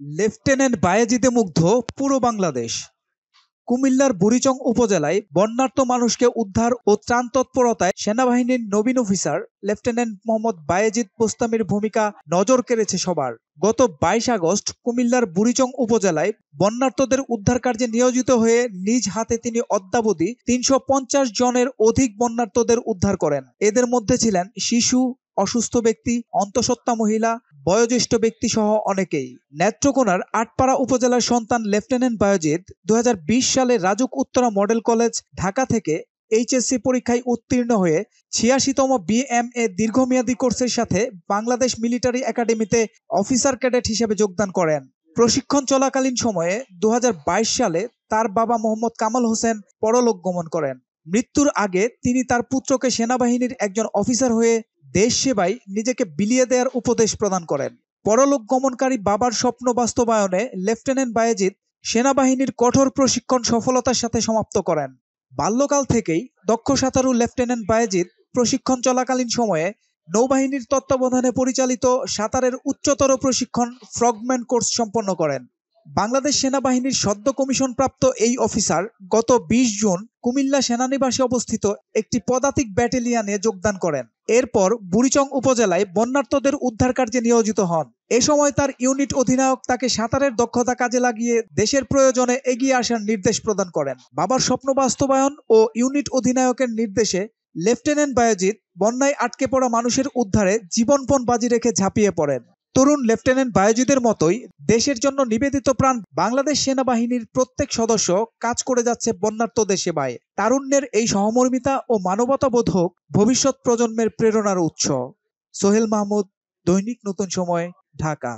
Lieutenant বায়েজিদে মুগ্ধ পুরো বাংলাদেশ। কুমিল্লার বুড়িচং উপজেলায় বন্যার্ত মানুষকে উদ্ধার ও ত্রাণ তৎপরতায় সেনাবাহিনীর নবীন অফিসার লেফটেন্যান্ট মোহাম্মদ বায়েজিদ বোস্তামীর ভূমিকা নজর কেড়েছে সবার। গত ২২ আগস্ট কুমিল্লার বুড়িচং উপজেলায় বন্যার্তদের উদ্ধার কার্যে নিয়োজিত হয়ে নিজ হাতে তিনি অদ্যাবধি ৩৫০ জনের অধিক বন্যার্তদের উদ্ধার করেন। এদের মধ্যে ছিলেন শিশু, অসুস্থ ব্যক্তি, অন্তঃসত্ত্বা মহিলা, বয়োজ্যেষ্ঠ ব্যক্তি সহ অনেকেই। নেত্রকোনার আটপাড়া উপজেলার সন্তান লেফটেন্যান্ট বায়েজিদ ২০২০ সালে রাজুক উত্তরা মডেল কলেজ ঢাকা থেকে এইচএসসি পরীক্ষায় উত্তীর্ণ হয়ে ৮৬তম বিএমএ দীর্ঘমেয়াদী কোর্সের সাথে বাংলাদেশ মিলিটারি একাডেমিতে অফিসার ক্যাডেট হিসেবে যোগদান করেন। প্রশিক্ষণ চলাকালীন সময়ে ২০২২ সালে তার বাবা মোহাম্মদ কামাল হোসেন পরলোক গমন করেন। মৃত্যুর আগে তিনি তার পুত্রকে সেনাবাহিনীর একজন অফিসার হয়ে দেশ সেবায় নিজেকে বিলিয়ে দেওয়ার উপদেশ প্রদান করেন। পরলোক গমনকারী বাবার স্বপ্ন বাস্তবায়নে লেফটেন্যান্ট বায়েজিদ সেনাবাহিনীর কঠোর প্রশিক্ষণ সফলতার সাথে সমাপ্ত করেন। বাল্যকাল থেকেই দক্ষ সাঁতারু লেফটেন্যান্ট বায়েজিদ প্রশিক্ষণ চলাকালীন সময়ে নৌবাহিনীর তত্ত্বাবধানে পরিচালিত সাঁতারের উচ্চতর প্রশিক্ষণ ফ্রগম্যান কোর্স সম্পন্ন করেন। বাংলাদেশ সেনাবাহিনীর সদ্য কমিশনপ্রাপ্ত এই অফিসার গত ২০ জুন কুমিল্লা সেনানিবাসে অবস্থিত একটি পদাতিক ব্যাটালিয়নে যোগদান করেন। এরপর বুড়িচং উপজেলায় বন্যার্তদের উদ্ধার কার্যে নিয়োজিত হন। এ সময় তার ইউনিট অধিনায়ক তাকে সাঁতারের দক্ষতা কাজে লাগিয়ে দেশের প্রয়োজনে এগিয়ে আসার নির্দেশ প্রদান করেন। বাবার স্বপ্ন বাস্তবায়ন ও ইউনিট অধিনায়কের নির্দেশে লেফটেন্যান্ট বায়েজিদ বন্যায় আটকে পড়া মানুষের উদ্ধারে জীবনপণ বাজি রেখে ঝাঁপিয়ে পড়েন। তরুণ লেফটেন্যান্ট বায়েজিদের মতোই দেশের জন্য নিবেদিত প্রাণ বাংলাদেশ সেনাবাহিনীর প্রত্যেক সদস্য কাজ করে যাচ্ছে বন্যার্তদের সেবায়। তারুণ্যের এই সহমর্মিতা ও মানবতাবোধ হোক ভবিষ্যৎ প্রজন্মের প্রেরণার উৎস। সোহেল মাহমুদ, দৈনিক নতুন সময়, ঢাকা।